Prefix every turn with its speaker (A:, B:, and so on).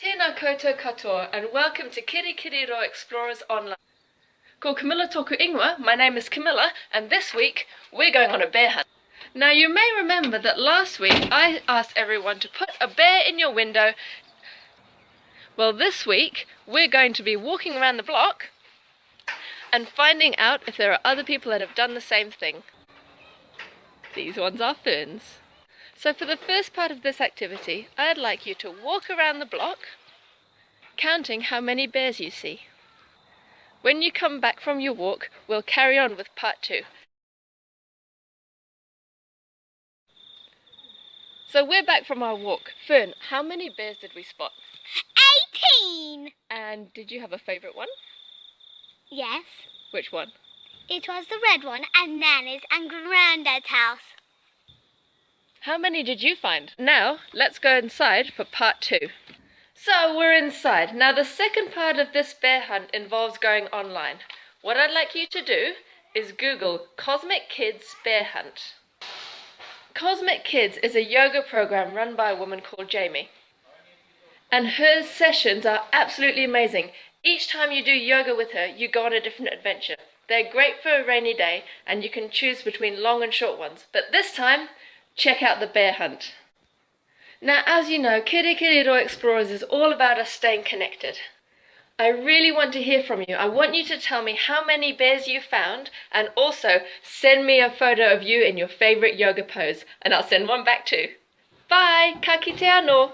A: Tēnā koutou katoa and welcome to Kirikiriroa Explorers Online. Ko Camilla toku ingoa, my name is Camilla and this week we're going on a bear hunt. Now you may remember that last week I asked everyone to put a bear in your window. Well, this week we're going to be walking around the block and finding out if there are other people that have done the same thing. These ones are ferns. So for the first part of this activity, I'd like you to walk around the block, counting how many bears you see. When you come back from your walk, we'll carry on with part 2. So we're back from our walk. Fern, how many bears did we spot?
B: 18!
A: And did you have a favourite one?
B: Yes.
A: Which one?
B: It was the red one at Nanny's and Grandad's house.
A: How many did you find? Now, let's go inside for part 2. So, we're inside. Now, the second part of this bear hunt involves going online. What I'd like you to do is Google Cosmic Kids Bear Hunt. Cosmic Kids is a yoga program run by a woman called Jamie. And her sessions are absolutely amazing. Each time you do yoga with her, you go on a different adventure. They're great for a rainy day, and you can choose between long and short ones. But this time, check out the bear hunt. Now, as you know, Kirikiriroa Explorers is all about us staying connected. I really want to hear from you. I want you to tell me how many bears you found, and also send me a photo of you in your favourite yoga pose, and I'll send one back too. Bye! Ka kite anō!